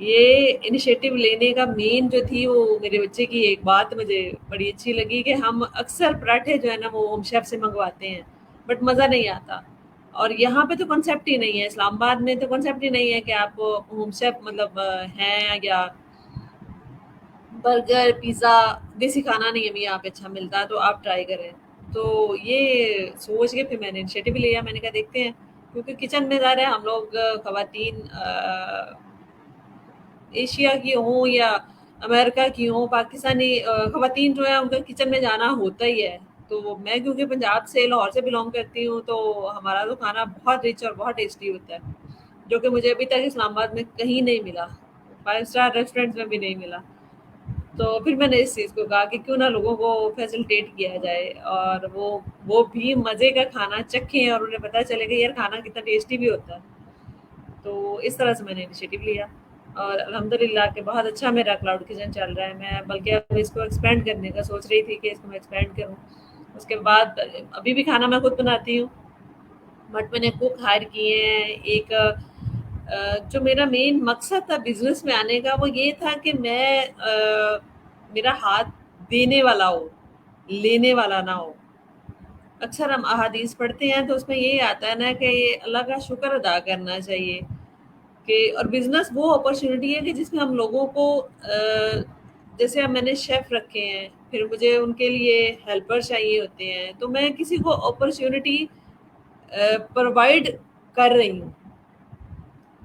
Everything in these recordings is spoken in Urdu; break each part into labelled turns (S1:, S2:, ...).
S1: یہ انیشیٹو لینے کا مین جو تھی وہ میرے بچے کی ایک بات مجھے بڑی اچھی لگی کہ ہم اکثر پراٹھے جو ہے نا وہ ہوم شیف سے منگواتے ہیں بٹ مزہ نہیں آتا. اور یہاں پہ تو کنسیپٹ ہی نہیں ہے, اسلام آباد میں تو کنسیپٹ ہی نہیں ہے کہ آپ ہوم شیف مطلب ہیں, یا برگر پیزا دیسی کھانا نہیں ابھی یہاں پہ اچھا ملتا تو آپ ٹرائی کریں. تو یہ سوچ کے پھر میں نے انیشیٹو لیا, میں نے کہا دیکھتے ہیں, کیونکہ کچن میں ظاہر ہے ہم لوگ خواتین ایشیا کی ہوں یا امریکہ کی ہوں, پاکستانی خواتین جو ہے ان کا کچن میں جانا ہوتا ہی ہے. تو میں کیونکہ پنجاب سے لاہور سے بلانگ کرتی ہوں تو ہمارا تو کھانا بہت رچ اور بہت ٹیسٹی ہوتا ہے, جو کہ مجھے ابھی تک اسلام آباد میں کہیں نہیں ملا, 5 اسٹار ریسٹورینٹ میں بھی نہیں ملا. تو پھر میں نے اس چیز کو کہا کہ کیوں نہ لوگوں کو فیسلٹیٹ کیا جائے اور وہ بھی مزے کا کھانا چکھیں اور انہیں پتہ چلے کہ یار کھانا کتنا ٹیسٹی بھی ہوتا ہے. تو اس طرح سے میں نے انیشیٹو لیا اور الحمدللہ کہ بہت اچھا میرا کلاؤڈ کچن چل رہا ہے. میں بلکہ اب اس کو ایکسپینڈ کرنے کا سوچ رہی تھی کہ اس کو میں ایکسپینڈ کروں. اس کے بعد ابھی بھی کھانا میں خود بناتی ہوں بٹ میں نے کوک ہائر کیے ہیں. ایک جو میرا مین مقصد تھا بزنس میں آنے کا وہ یہ تھا کہ میں میرا ہاتھ دینے والا ہو, لینے والا نہ ہو. اکثر ہم احادیث پڑھتے ہیں تو اس میں یہی آتا ہے نا کہ اللہ کا شکر ادا کرنا چاہیے کہ, اور بزنس وہ اپرچونیٹی ہے کہ جس میں ہم لوگوں کو جیسے اب میں نے شیف رکھے ہیں, پھر مجھے ان کے لیے ہیلپر چاہیے ہوتے ہیں, تو میں کسی کو اپرچونیٹی پرووائڈ کر رہی ہوں.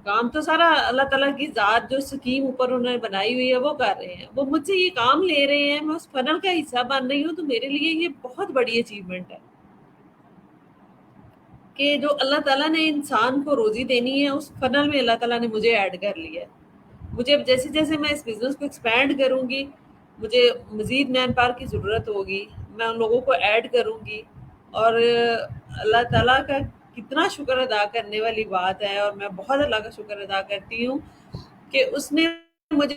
S1: کام تو سارا اللہ تعالیٰ کی ذات جو سکیم اوپر انہوں نے بنائی ہوئی ہے وہ کر رہے ہیں, وہ مجھ سے یہ کام لے رہے ہیں, میں اس فنل کا حصہ بن رہی ہوں. تو میرے لیے یہ بہت بڑی اچیومنٹ ہے کہ جو اللہ تعالیٰ نے انسان کو روزی دینی ہے اس فنل میں اللہ تعالیٰ نے مجھے ایڈ کر لیا ہے. مجھے جیسے جیسے میں اس بزنس کو ایکسپینڈ کروں گی مجھے مزید مین پاور کی ضرورت ہوگی, میں ان لوگوں کو ایڈ کروں گی. اور اللہ تعالیٰ کا کتنا شکر ادا کرنے والی بات ہے, اور میں بہت اللہ کا شکر ادا کرتی ہوں کہ اس نے مجھے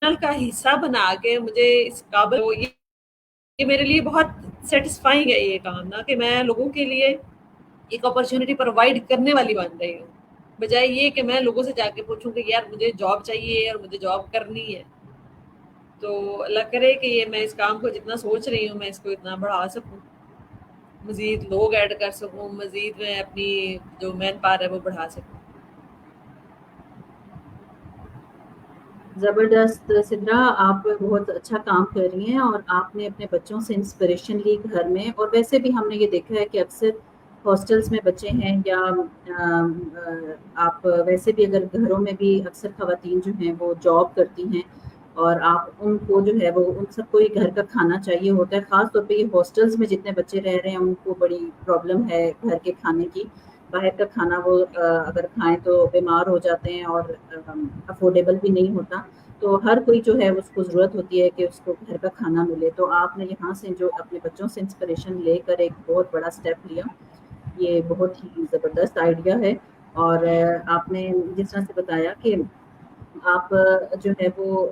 S1: فنل کا حصہ بنا کے مجھے اس قابل ہو. یہ میرے لیے بہت سیٹسفائنگ ہے یہ کام نا, کہ میں لوگوں کے لیے ایک اپرچونٹی پرووائڈ کرنے والی بن رہی ہوں, بجائے یہ کہ میں لوگوں سے جا کے پوچھوں کہ یار مجھے جاب چاہیے اور مجھے جاب کرنی ہے. تو اللہ کرے کہ یہ میں اس کام کو جتنا سوچ رہی ہوں میں اس کو اتنا بڑھا سکوں, مزید لوگ ایڈ کر سکوں, مزید میں اپنی جو مین پاور ہے وہ بڑھا سکوں.
S2: زبردست سدرا, آپ بہت اچھا کام کر رہی ہیں اور آپ نے اپنے بچوں سے انسپریشن لی گھر میں. اور ویسے بھی ہم نے یہ دیکھا ہے کہ اکثر ہاسٹلس میں بچے ہیں یا آپ ویسے بھی اگر گھروں میں بھی اکثر خواتین جو ہیں وہ جاب کرتی ہیں اور آپ ان کو جو ہے وہ ان سب کو ہی گھر کا کھانا چاہیے ہوتا ہے. خاص طور پہ یہ ہاسٹلس میں جتنے بچے رہ رہے ہیں ان کو بڑی پرابلم ہے گھر کے کھانے کی. باہر کا کھانا وہ اگر کھائیں تو بیمار ہو جاتے ہیں اور افورڈیبل بھی نہیں ہوتا. تو ہر کوئی جو ہے اس کو ضرورت ہوتی ہے کہ اس کو گھر کا کھانا ملے. تو آپ نے یہاں سے جو اپنے بچوں سے انسپریشن لے کر ایک بہت بڑا اسٹیپ لیا, یہ بہت ہی زبردست آئیڈیا ہے. اور آپ نے جس طرح سے بتایا کہ آپ جو ہے وہ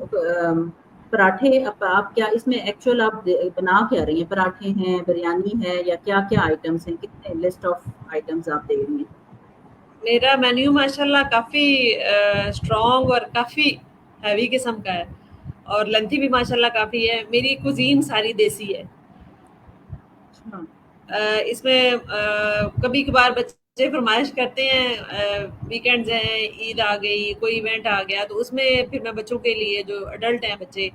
S2: پراٹھے, آپ کیا اس میں ایکچوئل آپ بنا کیا رہی ہیں؟ پراٹھے ہیں, بریانی ہے, یا کیا کیا آئٹمس ہیں, کتنے لسٹ آف آئٹمس آپ دے رہی ہیں؟
S1: میرا مینیو ماشاءاللہ کافی اسٹرانگ اور کافی ہیوی قسم کا ہے, اور لینتھی بھی ماشاءاللہ کافی ہے. میری کوزین ساری دیسی ہے.
S2: اچھا.
S1: اس میں کبھی کبھار بچے فرمائش کرتے ہیں, ویکینڈز ہیں, عید آ گئی, کوئی ایونٹ آ گیا, تو اس میں پھر میں بچوں کے لیے جو اڈلٹ ہیں بچے,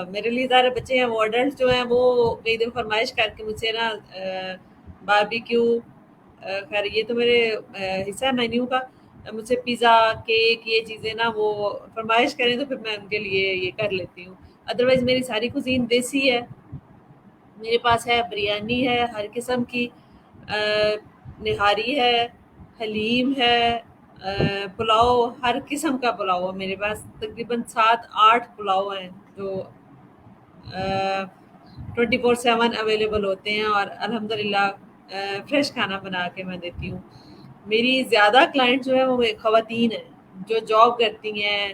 S1: میرے لیے سارے بچے ہیں, وہ اڈلٹ جو ہیں وہ کئی دن فرمائش کر کے مجھ سے نا باربیکیو, خیر یہ تو میرے حصہ ہے مینیو کا, مجھ سے پیزا کیک یہ چیزیں نا وہ فرمائش کریں تو پھر میں ان کے لیے یہ کر لیتی ہوں. ادروائز میری ساری کوزین دیسی ہے. میرے پاس ہے بریانی ہے ہر قسم کی, نہاری ہے, حلیم ہے, پلاؤ, ہر قسم کا پلاؤ ہے میرے پاس. تقریباً 7-8 پلاؤ ہیں جو 24/7 اویلیبل ہوتے ہیں, اور الحمدللہ فریش کھانا بنا کے میں دیتی ہوں. میری زیادہ کلائنٹ جو ہے وہ خواتین ہیں جو جاب کرتی ہیں,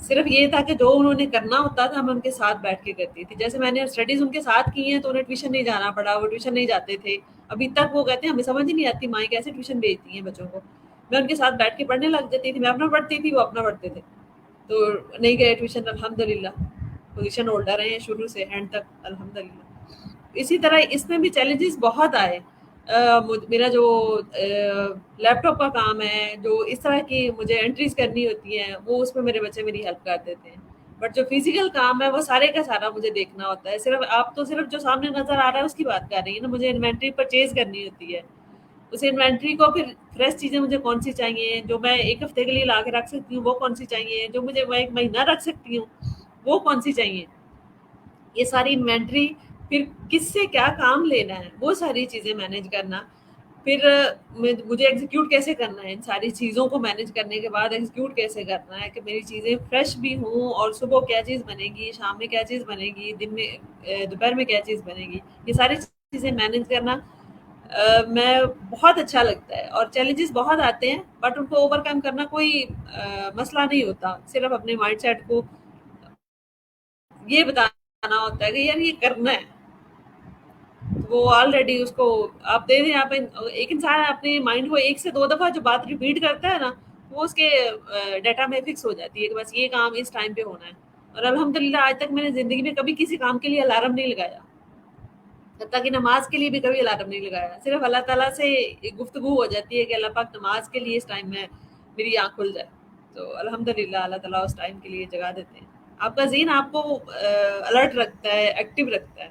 S1: صرف یہ تھا کہ جو انہوں نے کرنا ہوتا تھا میں ان کے ساتھ بیٹھ کے کرتی تھی. جیسے میں نے اسٹڈیز ان کے ساتھ کی ہیں تو انہیں ٹیوشن نہیں جانا پڑا, وہ ٹیوشن نہیں جاتے تھے. ابھی تک وہ کہتے ہیں ہمیں سمجھ نہیں آتی مائیں کیسے ٹیوشن بھیجتی ہیں بچوں کو. میں ان کے ساتھ بیٹھ کے پڑھنے لگ جاتی تھی, میں اپنا پڑھتی تھی, وہ اپنا پڑھتے تھے. تو نہیں گئے ٹیوشن, الحمد للہ پوزیشن ہولڈر ہیں شروع سے اینڈ تک, الحمد للہ. اسی طرح اس میں بھی چیلنجز بہت آئے. میرا جو لیپ ٹاپ کا کام ہے, جو اس طرح کی مجھے انٹریز کرنی ہوتی ہیں, وہ اس میں میرے بچے میری ہیلپ کر دیتے ہیں. بٹ جو فزیکل کام ہے وہ سارے کا سارا مجھے دیکھنا ہوتا ہے. صرف آپ تو صرف جو سامنے نظر آ رہا ہے اس کی بات کر رہی ہیں نا, مجھے انوینٹری پرچیز کرنی ہوتی ہے. اس انوینٹری کو پھر فریش چیزیں مجھے کون سی چاہیے جو میں ایک ہفتے کے لیے لا کے رکھ سکتی ہوں, وہ کون سی چاہیے جو مجھے میں ایک مہینہ رکھ سکتی ہوں, وہ کون سی چاہیے. یہ ساری انوینٹری, پھر کس سے کیا کام لینا ہے, وہ ساری چیزیں مینیج کرنا. پھر مجھے ایگزیکیوٹ کیسے کرنا ہے, ان ساری چیزوں کو مینیج کرنے کے بعد ایگزیکیوٹ کیسے کرنا ہے کہ میری چیزیں فریش بھی ہوں, اور صبح کیا چیز بنے گی, شام میں کیا چیز بنے گی, دن میں دوپہر میں کیا چیز بنے گی. یہ ساری چیزیں مینیج کرنا میں بہت اچھا لگتا ہے. اور چیلنجز بہت آتے ہیں بٹ ان کو اوور کم کرنا کوئی مسئلہ نہیں ہوتا. صرف اپنے مائنڈ سیٹ کو یہ بتانا ہوتا ہے کہ یار یہ کرنا ہے, وہ آلریڈی اس کو آپ دے دیں. آپ ایک انسان اپنے مائنڈ کو 1 سے 2 دفعہ جو بات ریپیٹ کرتا ہے نا, وہ اس کے ڈیٹا میں فکس ہو جاتی ہے کہ بس یہ کام اس ٹائم پہ ہونا ہے. اور الحمدللہ آج تک میں نے زندگی میں کبھی کسی کام کے لیے الارم نہیں لگایا, حتیٰ کہ نماز کے لیے بھی کبھی الارم نہیں لگایا. صرف اللہ تعالیٰ سے ایک گفتگو ہو جاتی ہے کہ اللہ پاک نماز کے لیے اس ٹائم میں میری آنکھ کھل جائے, تو الحمدللہ اللہ تعالیٰ اس ٹائم کے لیے جگا دیتے ہیں. آپ کا ذہن آپ کو الرٹ رکھتا ہے, ایکٹیو رکھتا ہے.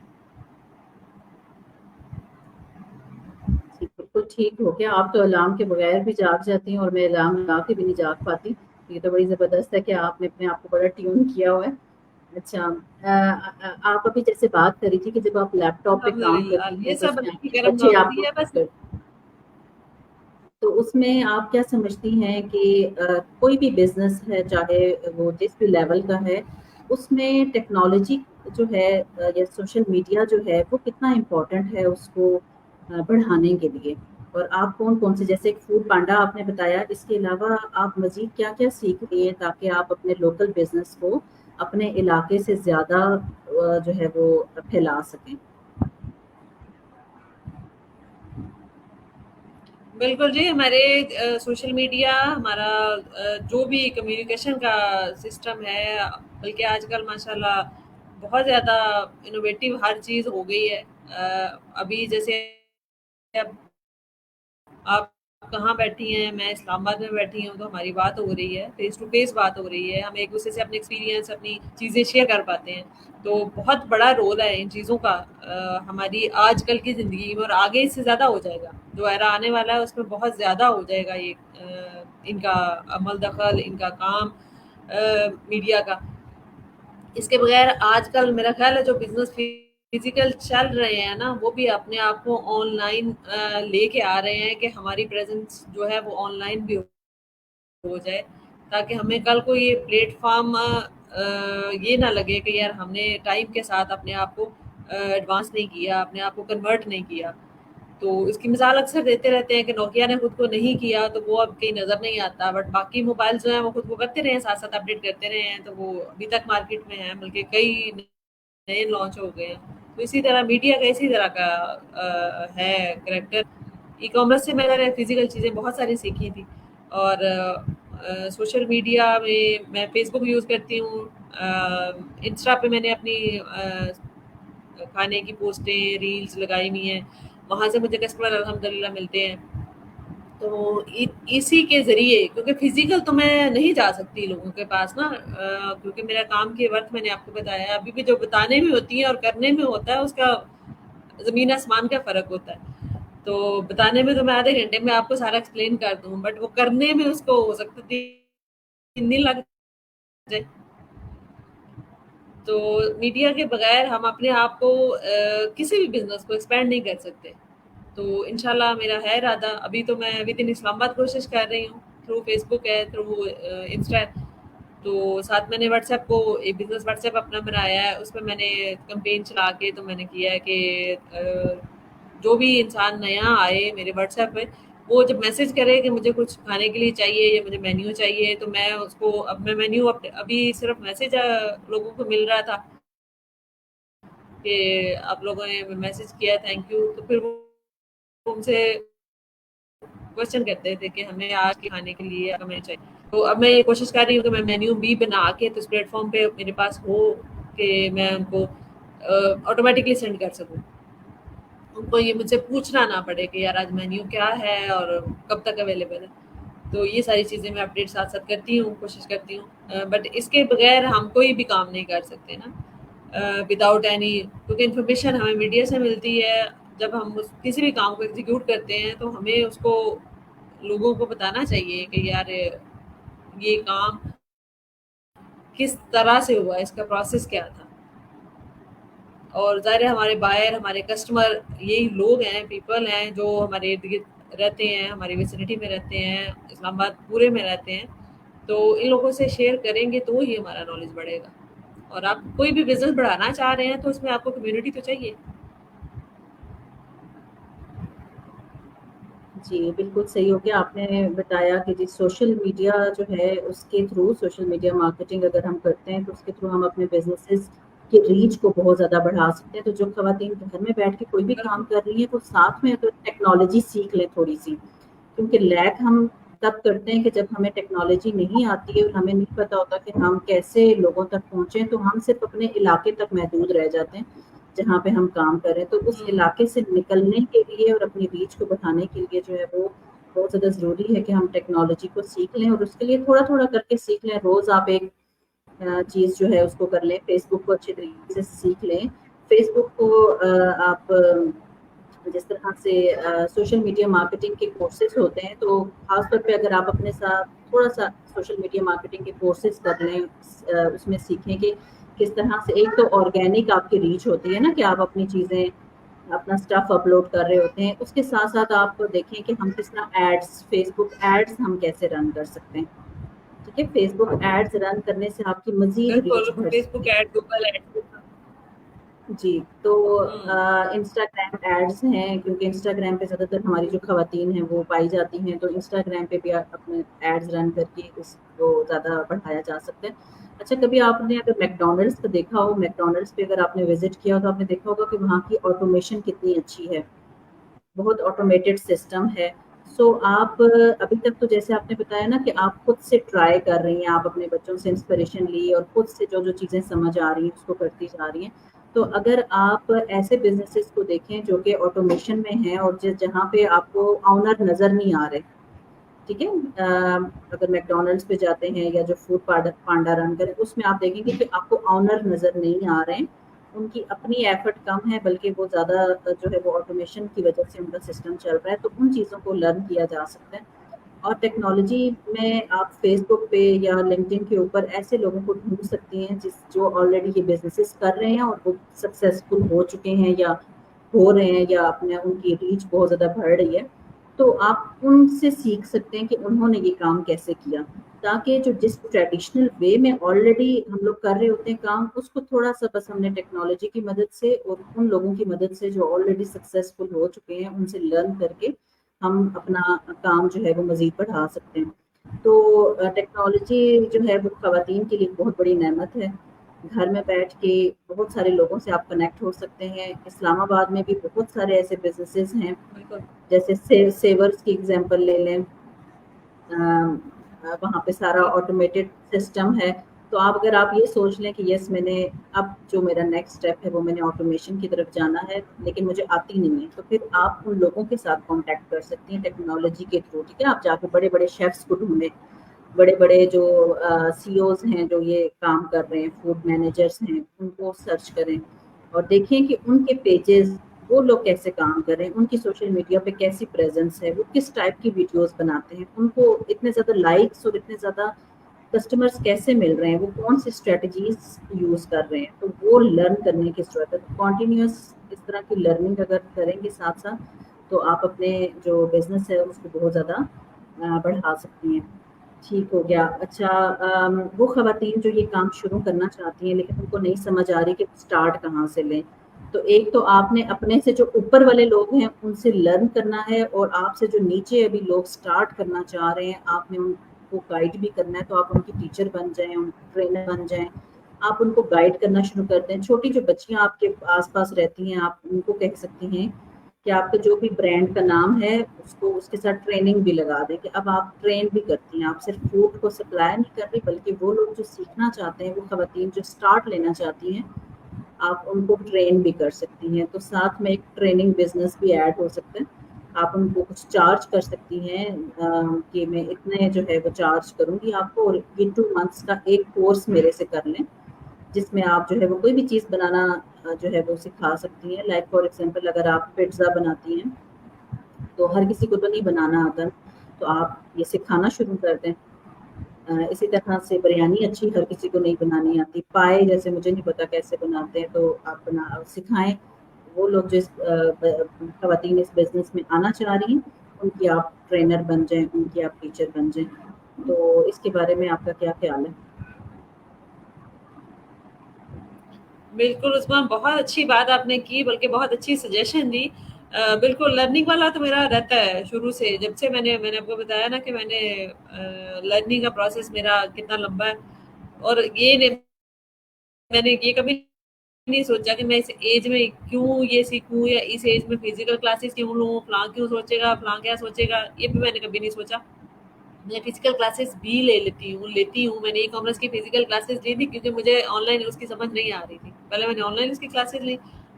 S2: جی بالکل ٹھیک ہو گیا. آپ تو الارم کے بغیر بھی جاگ جاتی ہیں اور میں الارم لگا کے بھی نہیں جاگ پاتی. یہ تو بڑی زبردست ہے کہ آپ نے اپنے آپ کو بڑا ٹیون کیا ہوا ہے. اچھا, آپ ابھی جیسے بات کری تھی کہ جب آپ لیپ ٹاپ پہ کام
S1: الحمدللہ
S2: کرتی
S1: یہ
S2: ہیں تو
S1: سب
S2: اس میں
S1: اللہ
S2: آپ
S1: کی
S2: کے
S1: کرم
S2: بچے آپ
S1: نوازی
S2: کو
S1: ہے بس.
S2: help کرتے ہیں. تو اس میں آپ کیا سمجھتی ہیں کہ کوئی بھی بزنس ہے چاہے وہ جس بھی لیول کا ہے, اس میں ٹیکنالوجی جو ہے یا سوشل میڈیا جو ہے وہ کتنا امپورٹنٹ ہے اس کو بڑھانے کے لیے؟ اور آپ کون کون سے, جیسے فوڈ پانڈا آپ نے بتایا, اس کے علاوہ آپ مزید کیا کیا سیکھ رہی ہیں تاکہ آپ اپنے لوکل بزنس کو اپنے علاقے سے زیادہ جو ہے وہ پھیلا سکیں؟
S1: بالکل جی, ہمارے سوشل میڈیا ہمارا جو بھی کمیونیکیشن کا سسٹم ہے, بلکہ آج کل ماشاءاللہ بہت زیادہ انوویٹیو ہر چیز ہو گئی ہے. ابھی جیسے اب آپ کہاں بیٹھی ہیں, میں اسلام آباد میں بیٹھی ہوں, تو ہماری بات ہو رہی ہے, فیس ٹو فیس بات ہو رہی ہے, ہم ایک دوسرے سے اپنے ایکسپیرینس, اپنی چیزیں شیئر کر پاتے ہیں. تو بہت بڑا رول ہے ان چیزوں کا ہماری آج کل کی زندگی میں, اور آگے اس سے زیادہ ہو جائے گا. جو ایرا آنے والا ہے اس میں بہت زیادہ ہو جائے گا یہ ان کا عمل دخل, ان کا کام میڈیا کا. اس کے بغیر آج کل میرا خیال ہے جو بزنس فزیکل چل رہے ہیں نا, وہ بھی اپنے آپ کو آن لائن لے کے آ رہے ہیں کہ ہماری پریزنس جو ہے وہ آن لائن بھی ہو جائے, تاکہ ہمیں کل کو یہ پلیٹ فارم یہ نہ لگے کہ یار ہم نے ٹائم کے ساتھ اپنے آپ کو ایڈوانس نہیں کیا, اپنے آپ کو کنورٹ نہیں کیا. تو اس کی مثال اکثر دیتے رہتے ہیں کہ نوکیا نے خود کو نہیں کیا تو وہ اب کہیں نظر نہیں آتا, بٹ باقی موبائل جو ہیں وہ خود کو کرتے رہے ہیں, ساتھ ساتھ اپڈیٹ کرتے رہے ہیں, تو وہ ابھی تک مارکیٹ میں ہیں, بلکہ کئی نئے لانچ ہو گئے ہیں. تو اسی طرح میڈیا کا اسی طرح کا ہے کریکٹر. ای کامرس سے میں نے فزیکل چیزیں بہت ساری سیکھی تھی, اور سوشل میڈیا میں فیس بک یوز کرتی ہوں, انسٹا پہ میں نے اپنی کھانے کی پوسٹیں, ریلز لگائی ہوئی ہیں, وہاں سے مجھے کسٹمر الحمدللہ ملتے ہیں. تو اسی کے ذریعے, کیونکہ فزیکل تو میں نہیں جا سکتی لوگوں کے پاس نا, کیونکہ میرا کام کی وقت میں نے آپ کو بتایا, ابھی بھی جو بتانے میں ہوتی ہے اور کرنے میں ہوتا ہے اس کا زمین آسمان کا فرق ہوتا ہے. تو بتانے میں تو میں آدھے گھنٹے میں آپ کو سارا ایکسپلین کر دوں, بٹ وہ کرنے میں اس کو ہو سکتا 3 دن لگ جائے. تو میڈیا کے بغیر ہم اپنے آپ کو کسی بھی بزنس کو ایکسپینڈ نہیں کر سکتے. تو انشاءاللہ میرا ہے ارادہ, ابھی تو میں ود ان اسلام آباد کوشش کر رہی ہوں, تھرو فیس بک ہے, تھرو انسٹا ہے. تو ساتھ میں نے واٹس ایپ کو ایک بزنس واٹس ایپ اپنا بنایا ہے, اس پہ میں نے کمپین چلا کے تو میں نے کیا ہے کہ جو بھی انسان نیا آئے میرے واٹس ایپ پہ, وہ جب میسج کرے کہ مجھے کچھ کھانے کے لیے چاہیے یا مجھے مینیو چاہیے تو میں اس کو اب میں مینیو ابھی صرف میسج لوگوں کو مل رہا تھا کہ آپ لوگوں نے میسج کیا تھینک یو، تو پھر وہ ان سے کوشچن کرتے تھے کہ ہمیں آج کے کھانے کے لیے ہمیں چاہیے. تو اب میں یہ کوشش کر رہی ہوں کہ میں مینیو بھی بنا کے تو اس پلیٹ فارم پہ میرے پاس ہو کہ میں ان کو آٹومیٹکلی سینڈ کر سکوں، ان کو یہ مجھ سے پوچھنا نہ پڑے کہ یار آج مینیو کیا ہے اور کب تک اویلیبل ہے. تو یہ ساری چیزیں میں اپڈیٹ ساتھ ساتھ کرتی ہوں، کوشش کرتی ہوں، بٹ اس کے بغیر ہم کوئی بھی کام نہیں کر سکتے نا وداؤٹ اینی، کیونکہ انفارمیشن ہمیں میڈیا سے ملتی ہے. جب ہم کسی بھی کام کو ایگزیکیوٹ کرتے ہیں تو ہمیں اس کو لوگوں کو بتانا چاہیے کہ یار یہ کام کس طرح سے ہوا، اس کا پروسیس کیا تھا. اور ظاہر ہے ہمارے بائر، ہمارے کسٹمر یہی لوگ ہیں، پیپل ہیں جو ہمارے ارد گرد رہتے ہیں، ہماری ویسینٹی میں رہتے ہیں، اسلام آباد پورے میں رہتے ہیں. تو ان لوگوں سے شیئر کریں گے تو ہی ہمارا نالج بڑھے گا. اور آپ کوئی بھی بزنس بڑھانا چاہ رہے ہیں تو اس میں آپ کو کمیونٹی تو چاہیے.
S2: جی بالکل صحیح ہو گیا، آپ نے بتایا کہ جی سوشل میڈیا جو ہے اس کے تھرو، سوشل میڈیا مارکیٹنگ اگر ہم کرتے ہیں تو اس کے تھرو ہم اپنے بزنسز کی ریچ کو بہت زیادہ بڑھا سکتے ہیں. تو جو خواتین گھر میں بیٹھ کے کوئی بھی کام کر رہی ہیں وہ ساتھ میں اگر ٹیکنالوجی سیکھ لیں تھوڑی سی، کیونکہ لیک ہم تب کرتے ہیں کہ جب ہمیں ٹیکنالوجی نہیں آتی ہے اور ہمیں نہیں پتا ہوتا کہ ہم کیسے لوگوں تک پہنچیں، تو ہم صرف اپنے علاقے تک محدود رہ جاتے ہیں جہاں پہ ہم کام کریں. تو اس علاقے سے نکلنے کے لیے اور اپنی ریچ کو بڑھانے کے لیے جو ہے وہ بہت زیادہ ضروری ہے کہ ہم ٹیکنالوجی کو سیکھ لیں، اور اس کے لیے تھوڑا تھوڑا کر کے سیکھ لیں. روز آپ ایک چیز جو ہے اس کو کر لیں. فیس بک کو اچھی طریقے سے سیکھ لیں. فیس بک کو آپ جس طرح سے سوشل میڈیا مارکیٹنگ کے کورسز ہوتے ہیں، تو خاص طور پہ اگر آپ اپنے ساتھ تھوڑا سا سوشل میڈیا مارکیٹنگ کے کورسز کر لیں، اس میں سیکھیں کہ کس طرح سے ایک تو آرگینک آپ کی ریچ ہوتی ہے نا کہ آپ اپنی چیزیں اپنا اسٹف اپلوڈ کر رہے ہوتے ہیں، اس کے ساتھ ساتھ آپ دیکھیں کہ ہم کس طرح ایڈس، فیس بک ایڈس ہم کیسے رن کر سکتے ہیں. ٹھیک ہے، فیس بک ایڈس رن کرنے سے آپ کی مزید
S1: بالکل،
S2: ریچ بڑھ
S1: فیس
S2: سکتی
S1: بک
S2: ہے.
S1: Add, Google add.
S2: جی تو انسٹاگرام ایڈس ہیں، کیونکہ انسٹاگرام پہ زیادہ تر ہماری جو خواتین ہیں وہ پائی جاتی ہیں، تو انسٹاگرام پہ بھی آپ اپنے ایڈز رن کر کے اس کو زیادہ بڑھایا جا سکتا ہے. اچھا، کبھی آپ نے اگر میکڈونلڈس کو دیکھا ہو، میکڈونلڈس پہ اگر آپ نے وزٹ کیا ہو تو آپ نے دیکھا ہوگا کہ وہاں کی آٹومیشن کتنی اچھی ہے، بہت آٹومیٹڈ سسٹم ہے. سو آپ ابھی تک تو جیسے آپ نے بتایا نا کہ آپ خود سے ٹرائی کر رہی ہیں، آپ اپنے بچوں سے انسپریشن لی اور خود سے جو جو چیزیں سمجھ آ رہی ہیں اس کو کرتی جا رہی ہیں. تو اگر آپ ایسے بزنسز کو دیکھیں جو کہ آٹومیشن میں ہیں اور جہاں پہ آپ کو آنر نظر نہیں آ رہے، ٹھیک ہے، اگر میکڈونلڈس پہ جاتے ہیں یا جو فوڈ پانڈا رن کرے اس میں آپ دیکھیں گے کہ آپ کو آنر نظر نہیں آ رہے ہیں، ان کی اپنی ایفرٹ کم ہے بلکہ وہ زیادہ جو ہے وہ آٹومیشن کی وجہ سے ان کا سسٹم چل رہا ہے. تو ان چیزوں کو لرن کیا جا سکتا ہے. اور ٹیکنالوجی میں آپ فیس بک پہ یا لنکڈن کے اوپر ایسے لوگوں کو ڈھونڈ سکتی ہیں جو آلریڈی یہ بزنسز کر رہے ہیں اور وہ سکسیزفل ہو چکے ہیں یا ہو رہے ہیں، یا اپنے ان کی ریچ بہت زیادہ بڑھ رہی ہے. تو آپ ان سے سیکھ سکتے ہیں کہ انہوں نے یہ کام کیسے کیا، تاکہ جو جس ٹریڈیشنل وے میں آلریڈی ہم لوگ کر رہے ہوتے ہیں کام، اس کو تھوڑا سا بس ہم نے ٹیکنالوجی کی مدد سے اور ان لوگوں کی مدد سے جو آلریڈی سکسیزفل ہو چکے ہیں ان سے لرن کر کے ہم اپنا کام جو ہے وہ مزید بڑھا سکتے ہیں. تو ٹیکنالوجی جو ہے وہ خواتین کے لیے بہت بڑی نعمت ہے. گھر میں بیٹھ کے بہت سارے لوگوں سے آپ کنیکٹ ہو سکتے ہیں. اسلام آباد میں بھی بہت سارے ایسے بزنسز ہیں،
S1: بالکل.
S2: جیسے سیورز کی ایگزامپل لے لیں، وہاں پہ سارا آٹومیٹڈ سسٹم ہے. تو اگر آپ یہ سوچ لیں کہ یس میں نے اب جو میرا نیکسٹ اسٹیپ ہے وہ میں نے آٹومیشن کی طرف جانا ہے لیکن مجھے آتی نہیں ہے، تو پھر آپ ان لوگوں کے ساتھ کانٹیکٹ کر سکتی ہیں ٹیکنالوجی کے تھرو. ٹھیک ہے، آپ جا کے بڑے بڑے شیفس کو ڈھونڈیں، بڑے بڑے جو سی اوز ہیں جو یہ کام کر رہے ہیں، فوڈ مینیجرس ہیں، ان کو سرچ کریں اور دیکھیں کہ ان کے پیجز وہ لوگ کیسے کام کر رہے ہیں، ان کی سوشل میڈیا پہ کیسی پریزنس ہے، وہ کس ٹائپ کی ویڈیوز بناتے ہیں، ان کو اتنے زیادہ لائکس اور اتنے زیادہ کسٹمرز کیسے مل رہے ہیں، وہ کون سی اسٹریٹجیز یوز کر رہے ہیں. تو وہ لرن کرنے کی ضرورت ہے. کنٹینیوس اس طرح کی لرننگ اگر کریں گے ساتھ ساتھ تو آپ اپنے جو بزنس ہے اس کو بہت زیادہ بڑھا سکتی ہیں. ٹھیک ہو گیا. اچھا، وہ خواتین جو یہ کام شروع کرنا چاہتی ہیں لیکن ان کو نہیں سمجھ آ رہی کہ اسٹارٹ کہاں سے لیں، تو ایک تو آپ نے اپنے سے جو اوپر والے لوگ ہیں ان سے لرن کرنا ہے، اور آپ سے جو نیچے ابھی لوگ سٹارٹ کرنا چاہ رہے ہیں آپ نے ان کو گائیڈ بھی کرنا ہے. تو آپ ان کی ٹیچر بن جائیں، ان ٹرینر بن جائیں، آپ ان کو گائیڈ کرنا شروع کر دیں. چھوٹی جو بچیاں آپ کے آس پاس رہتی ہیں آپ ان کو کہہ سکتی ہیں کہ آپ کا جو بھی برانڈ کا نام ہے اس کو اس کے ساتھ ٹریننگ بھی لگا دیں کہ اب آپ ٹرین بھی کرتی ہیں. آپ صرف فوڈ کو سپلائی نہیں کر رہی بلکہ وہ لوگ جو سیکھنا چاہتے ہیں، وہ خواتین جو سٹارٹ لینا چاہتی ہیں، آپ ان کو ٹرین بھی کر سکتی ہیں. تو ساتھ میں ایک ٹریننگ بزنس بھی ایڈ ہو سکتا ہے. آپ ان کو کچھ چارج کر سکتی ہیں کہ میں اتنے جو ہے وہ چارج کروں گی آپ کو، اور یہ 2 months کا ایک کورس میرے سے کر لیں جس میں آپ جو ہے وہ کوئی بھی چیز بنانا جو ہے وہ سکھا سکتی ہیں. لائک فار ایگزامپل اگر آپ پیٹزا بناتی ہیں تو ہر کسی کو تو نہیں بنانا آتا، تو آپ یہ سکھانا شروع کر دیں. اسی طرح سے بریانی اچھی ہر کسی کو نہیں بنانی آتی. پائے جیسے مجھے نہیں پتا کیسے بناتے ہیں، تو آپ سکھائیں. وہ لوگ جو خواتین اس بزنس میں آنا چاہ رہی ہیں ان کی آپ ٹرینر بن جائیں، ان کی آپ ٹیچر بن جائیں. تو اس کے بارے میں آپ کا کیا خیال ہے؟
S1: بالکل عثمان، بہت اچھی بات آپ نے کی، بلکہ بہت اچھی سجیشن دی. بالکل لرننگ والا تو میرا رہتا ہے شروع سے. جب سے میں نے آپ کو بتایا نا کہ میں نے لرننگ کا پروسیس میرا کتنا لمبا ہے، اور میں نے یہ کبھی نہیں سوچا کہ میں اس ایج میں کیوں یہ سیکھوں، یا اس ایج میں فزیکل کلاسز کیوں لوں، فلاں کیوں سوچے گا، فلاں کیا سوچے گا. یہ بھی میں نے کبھی نہیں سوچا. میں فزیکل کلاسز بھی لیتی ہوں. میں نے ای کامرس کی فزیکل کلاسز لی تھی کیونکہ مجھے آن لائن اس کی سمجھ نہیں آ رہی تھی. پہلے میں نے آن لائن اس کی کلاسز لی،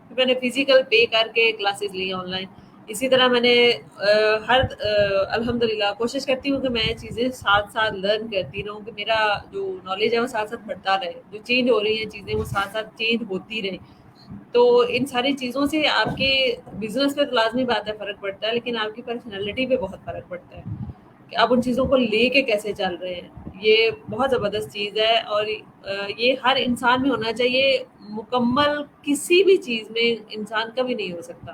S1: پھر میں نے فزیکل پے کر کے کلاسز لی آن لائن. اسی طرح میں نے الحمدللہ کوشش کرتی ہوں کہ میں چیزیں ساتھ ساتھ لرن کرتی رہوں، کہ میرا جو نالج ہے وہ ساتھ ساتھ بڑھتا رہے. جو چینج ہو رہی ہیں چیزیں وہ ساتھ ساتھ چینج ہوتی رہے. تو ان ساری چیزوں سے آپ کے بزنس پہ تو لازمی بات ہے فرق پڑتا ہے، لیکن آپ کی پرسنالٹی پہ بہت فرق پڑتا ہے کہ آپ ان چیزوں کو لے کے کیسے چل رہے ہیں. یہ بہت زبردست چیز ہے، اور یہ ہر انسان میں ہونا چاہیے. مکمل کسی بھی چیز میں انسان کبھی نہیں ہو سکتا.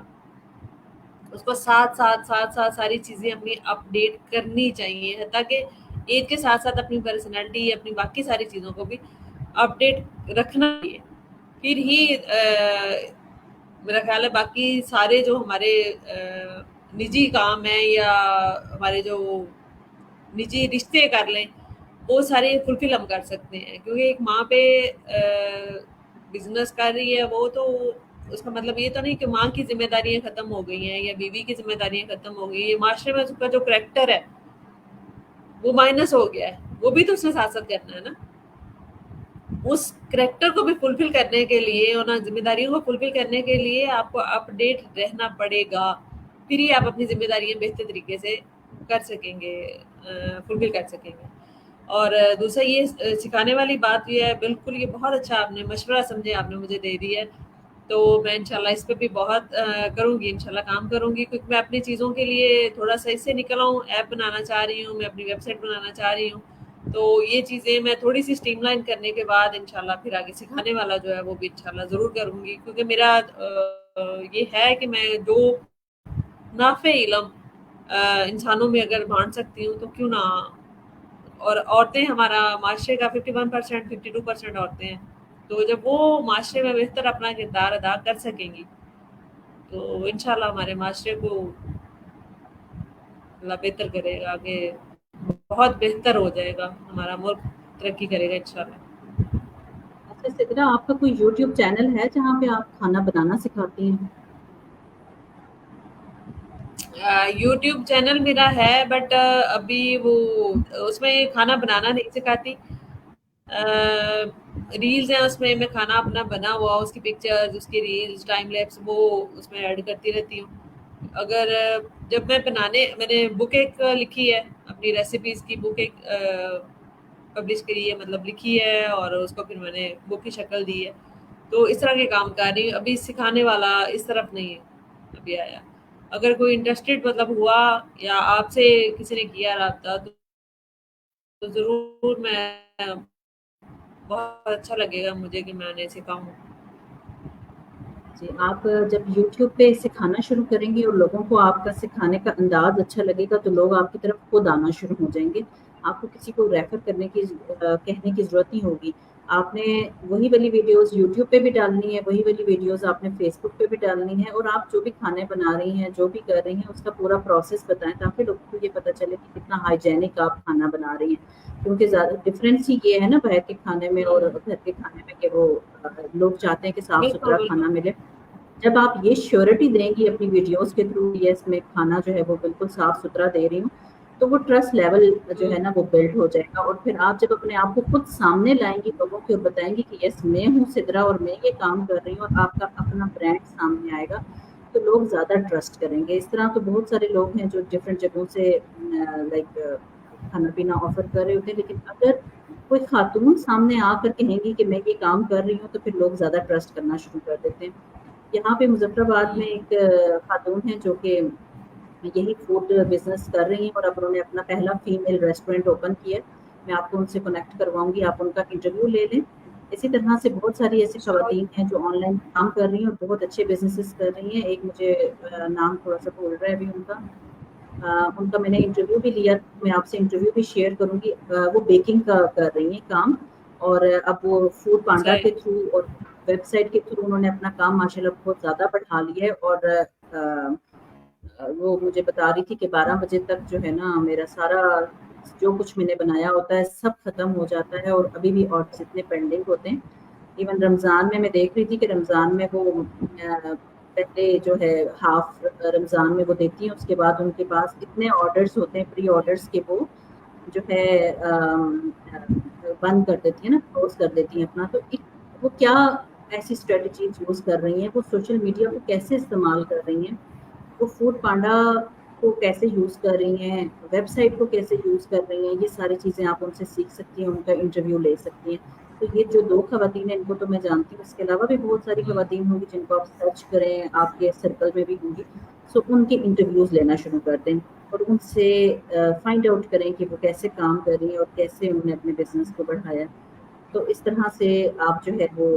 S1: اس کو ساتھ ساتھ ساری چیزیں اپنی اپڈیٹ کرنی چاہیے، تاکہ ایج کے ساتھ ساتھ اپنی پرسنالٹی، اپنی باقی ساری چیزوں کو بھی اپڈیٹ رکھنا چاہیے. پھر ہی میرا خیال ہے باقی سارے جو ہمارے نجی کام ہیں یا ہمارے جو نجی رشتے کر لیں وہ سارے فلفل ہم کر سکتے ہیں. کیونکہ ایک ماں پہ بزنس کر رہی ہے وہ تو اس کا مطلب یہ تو نہیں کہ ماں کی ذمہ داریاں ختم ہو گئی ہیں یا بیوی کی ذمہ داریاں ختم ہو گئی ہیں. معاشرے میں اس کا جو کریکٹر ہے وہ مائنس ہو گیا ہے، وہ بھی تو اس نے ساتھ ساتھ کرنا ہے نا. اس کریکٹر کو بھی فلفل کرنے کے لیے اور ذمہ داریوں کو فلفل کرنے کے لیے آپ کو اپ ڈیٹ رہنا پڑے گا. پھر ہی آپ اپنی ذمہ داریاں بہتر طریقے سے کر سکیں گے، فلفل کر سکیں گے. اور دوسرا یہ سکھانے والی بات یہ ہے، بالکل یہ بہت اچھا آپ نے مشورہ سمجھے آپ نے مجھے دے دی ہے. تو میں انشاءاللہ اس پہ بھی بہت کروں گی، انشاءاللہ کام کروں گی. کیونکہ میں اپنی چیزوں کے لیے تھوڑا سا اس سے نکل آؤں، ایپ بنانا چاہ رہی ہوں، میں اپنی ویب سائٹ بنانا چاہ رہی ہوں. تو یہ چیزیں میں تھوڑی سی اسٹریم لائن کرنے کے بعد انشاءاللہ پھر آگے سکھانے والا جو ہے وہ بھی انشاءاللہ ضرور کروں گی. کیونکہ میرا یہ ہے کہ میں جو نافع علم انسانوں میں اگر بانٹ سکتی ہوں تو کیوں نہ. اور عورتیں ہمارا معاشرے کا 51%، 52% عورتیں ہیں. تو جب وہ معاشرے میں بہتر اپنا کردار ادا کر سکیں گی تو انشاءاللہ ہمارے معاشرے کو اللہ بہتر کرے گا، کہ بہت بہتر ہو جائے گا، ہمارا ملک ترقی کرے گا انشاءاللہ.
S2: اچھا سدرا، آپ کا کوئی یوٹیوب چینل ہے جہاں پہ آپ کھانا بنانا سکھاتی ہیں؟
S1: یوٹیوب چینل میرا ہے، بٹ ابھی وہ اس میں کھانا بنانا نہیں سکھاتی. ریلز ہیں اس میں کھانا اپنا بنا ہوا اس کی پکچرز، اس کی ریلز، ٹائم لیپس وہ اس میں ایڈ کرتی رہتی ہوں. اگر جب میں نے بک ایک لکھی ہے، اپنی ریسیپیز کی بک ایک پبلش کری ہے، مطلب لکھی ہے، اور اس کو پھر میں نے بک کی شکل دی ہے. تو اس طرح کے کام کر رہی ہوں. ابھی سکھانے والا اس طرف نہیں ابھی آیا. اگر کوئی انٹرسٹڈ مطلب ہوا یا آپ سے کسی نے کیا رابطہ تو ضرور میں بہت اچھا لگے گا مجھے کہ میں نے سکھاؤں.
S2: جی، آپ جب یوٹیوب پہ سکھانا شروع کریں گی اور لوگوں کو آپ کا سکھانے کا انداز اچھا لگے گا تو لوگ آپ کی طرف خود آنا شروع ہو جائیں گے. آپ کو کسی کو ریفر کرنے کی کہنے کی ضرورت نہیں ہوگی. آپ نے وہی والی ویڈیوز یوٹیوب پہ بھی ڈالنی ہے, وہی والی ویڈیوز آپ نے فیس بک پہ بھی ڈالنی ہے, اور آپ جو بھی کھانے بنا رہی ہیں, جو بھی کر رہی ہیں, اس کا پورا پروسیس بتائیں تاکہ لوگوں کو یہ پتہ چلے کہ کتنا ہائیجینک آپ کھانا بنا رہی ہیں. کیونکہ زیادہ ڈفرینس ہی یہ ہے نا باہر کے کھانے میں اور گھر کے کھانے میں, کہ وہ لوگ چاہتے ہیں کہ صاف
S1: بالکل
S2: ستھرا
S1: بالکل.
S2: کھانا ملے. جب آپ یہ شیورٹی دیں گی اپنی ویڈیوز کے تھرو, یس میں کھانا جو ہے وہ بالکل صاف ستھرا دے رہی ہوں, تو وہ ٹرسٹ لیول جو ہے نا وہ بلڈ ہو جائے گا. اور پھر آپ جب اپنے آپ کو خود سامنے لائیں گی لوگوں کے اور بتائیں گی کہ یس میں ہوں سدرا اور میں یہ کام کر رہی ہوں, اور آپ کا اپنا برانڈ سامنے آئے گا, تو لوگ زیادہ ٹرسٹ کریں گے. اس طرح تو بہت سارے لوگ ہیں جو ڈفرینٹ جگہوں سے لائک کھانا پینا آفر کر رہے ہوتے ہیں, لیکن اگر کوئی خاتون سامنے آ کر کہیں گی کہ میں یہ کام کر رہی ہوں, تو پھر لوگ زیادہ ٹرسٹ کرنا شروع کر دیتے ہیں. یہاں پہ مظفر آباد میں ایک خاتون ہے جو کہ یہی فوڈ بزنس کر رہی ہیں, اور اب انہوں نے اپنا پہلا فیمیل ریسٹورینٹ اوپن کیا. میں آپ کو ان سے کنیکٹ کرواؤں گی, آپ ان کا انٹرویو لے لیں. اسی طرح سے بہت ساری ایسی خواتین ہیں جو آن لائن کام کر رہی ہیں اور بہت اچھے بزنسز کر رہی ہیں. ایک مجھے نام تھوڑا سا بول رہا ہے ابھی ان کا میں نے انٹرویو بھی لیا, میں آپ سے انٹرویو بھی شیئر کروں گی. وہ بیکنگ کا کر رہی ہیں کام, اور اب وہ فوڈ پانڈا
S1: صحیح.
S2: کے تھرو اور ویب سائٹ کے تھرو انہوں نے اپنا کام ماشاءاللہ بہت زیادہ بڑھا لیا ہے. اور وہ مجھے بتا رہی تھی کہ 12 بجے تک جو ہے نا میرا سارا جو کچھ میں نے بنایا ہوتا ہے سب ختم ہو جاتا ہے, اور ابھی بھی آرڈرز اتنے پینڈنگ ہوتے ہیں. ایون رمضان میں دیکھ رہی تھی کہ رمضان میں وہ پہلے جو ہے ہاف رمضان میں وہ دیتی ہیں, اس کے بعد ان کے پاس اتنے آرڈرز ہوتے ہیں پری آرڈرز کے, وہ جو ہے بند کر دیتی ہیں نا, کلوز کر دیتی ہیں اپنا. تو وہ کیا ایسی اسٹریٹجیز یوز کر رہی ہیں, وہ سوشل میڈیا کو کیسے استعمال کر رہی ہیں, وہ فوڈ پانڈا کو کیسے یوز کر رہی ہیں, ویب سائٹ کو کیسے یوز کر رہی ہیں, یہ ساری چیزیں آپ ان سے سیکھ سکتی ہیں, ان کا انٹرویو لے سکتی ہیں. تو یہ جو 2 خواتین ہیں ان کو تو میں جانتی ہوں, اس کے علاوہ بھی بہت ساری خواتین ہوں گی جن کو آپ سرچ کریں, آپ کے سرکل میں بھی ہوں گی. سو ان کے انٹرویوز لینا شروع کر دیں, اور ان سے فائنڈ آؤٹ کریں کہ وہ کیسے کام کر رہی ہیں اور کیسے انہوں نے اپنے بزنس کو بڑھایا. تو اس طرح سے آپ جو ہے وہ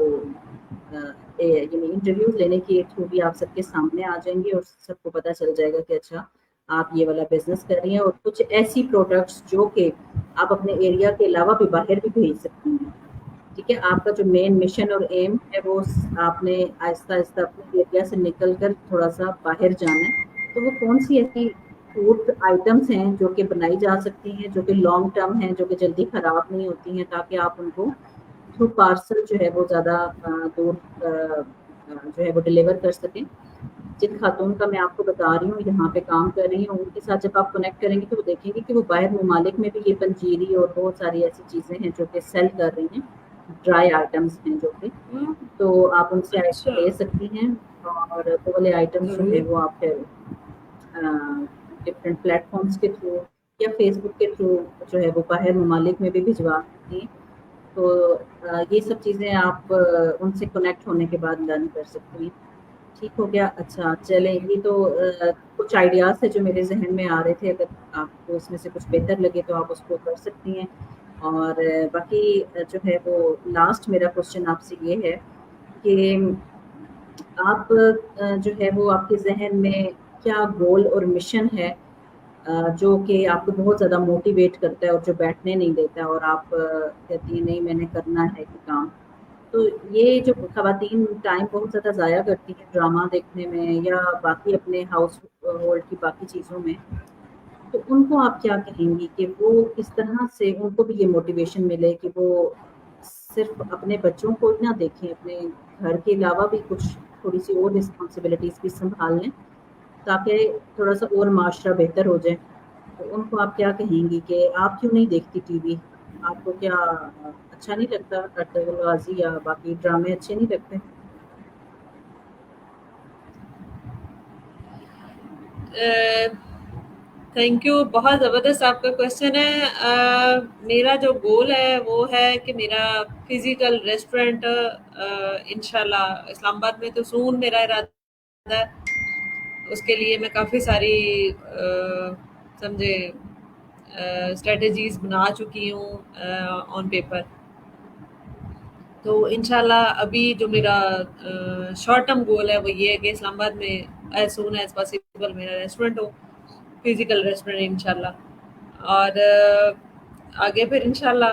S2: یعنی انٹرویوز لینے کے تھرو بھی آپ سب کے سامنے آ جائیں گے, اور سب کو پتہ چل جائے گا کہ اچھا آپ یہ والا بزنس کر رہی ہیں, اور کچھ ایسی پروڈکٹس جو کہ آپ اپنے ایریا کے علاوہ بھی باہر بھی بھیج سکتی ہیں. ٹھیک ہے, آپ کا جو مین مشن اور ایم ہے وہ آپ نے آہستہ آہستہ اپنے ایریا سے نکل کر تھوڑا سا باہر جانا ہے. تو وہ کون سی ایسی فوڈ آئٹمس ہیں جو کہ بنائی جا سکتی ہیں, جو کہ لانگ ٹرم ہیں, جو کہ جلدی خراب نہیں ہوتی ہیں, تاکہ آپ ان کو تھرو پارسل جو ہے وہ زیادہ دور جو ہے وہ ڈلیور کر سکیں. جن خاتون کا میں آپ کو بتا رہی ہوں یہاں پہ کام کر رہی ہوں, ان کے ساتھ جب آپ کنیکٹ کریں گے تو وہ دیکھیں گے کہ وہ باہر ممالک میں بھی یہ پنجیری اور بہت ساری ایسی چیزیں ہیں جو کہ سیل کر رہی ہیں, ڈرائی آئٹمس ہیں جو کہ, تو آپ ان سے
S1: اچھا.
S2: لے سکتی ہیں. اور وہ والے آئٹمس جو ہے
S1: ضرور.
S2: وہ آپ پھر ڈفرینٹ پلیٹ فارمس کے تھرو یا فیس بک کے تھرو جو ہے وہ باہر ممالک میں بھی بھجوا سکتی ہیں. تو یہ سب چیزیں آپ ان سے کنیکٹ ہونے کے بعد لرن کر سکتی ہیں. ٹھیک ہو گیا. اچھا چلیں, یہ تو کچھ آئیڈیاز تھے جو میرے ذہن میں آ رہے تھے, اگر آپ کو اس میں سے کچھ بہتر لگے تو آپ اس کو کر سکتی ہیں. اور باقی جو ہے وہ لاسٹ میرا کوشچن آپ سے یہ ہے کہ آپ جو ہے وہ آپ کے ذہن میں کیا گول اور مشن ہے جو کہ آپ کو بہت زیادہ موٹیویٹ کرتا ہے اور جو بیٹھنے نہیں دیتا ہے, اور آپ کہتی ہیں نہیں میں نے کرنا ہے یہ کام. تو یہ جو خواتین ٹائم بہت زیادہ ضائع کرتی ہیں ڈرامہ دیکھنے میں یا باقی اپنے ہاؤس ہولڈ کی باقی چیزوں میں, تو ان کو آپ کیا کہیں گی کہ وہ کس طرح سے ان کو بھی یہ موٹیویشن ملے کہ وہ صرف اپنے بچوں کو ہی نہ دیکھیں, اپنے گھر کے علاوہ بھی کچھ تھوڑی سی اور رسپانسبلٹیز بھی سنبھال لیں تاکہ تھوڑا سا اور معاشرہ بہتر ہو جائے. تو ان کو آپ کیا کہیں گی کہ آپ کیوں نہیں دیکھتی ٹی وی, آپ کو کیا اچھا نہیں لگتا ارطغرل غازی یا باقی ڈرامے اچھے نہیں لگتے؟
S1: تھینک یو, بہت زبردست آپ کا کوشچن ہے. میرا جو گول ہے وہ ہے کہ میرا فزیکل ریسٹورینٹ انشاءاللہ اسلام آباد میں تو سون میرا ارادہ ہے. اس کے لیے میں کافی ساری سمجھے اسٹریٹجیز بنا چکی ہوں آن پیپر. تو انشاءاللہ ابھی جو میرا شارٹ ٹرم گول ہے وہ یہ ہے کہ اسلام آباد میں ایز سون ایز پاسبل میرا ریسٹورینٹ ہو, فزیکل ریسٹورینٹ انشاءاللہ. اور آگے پھر انشاءاللہ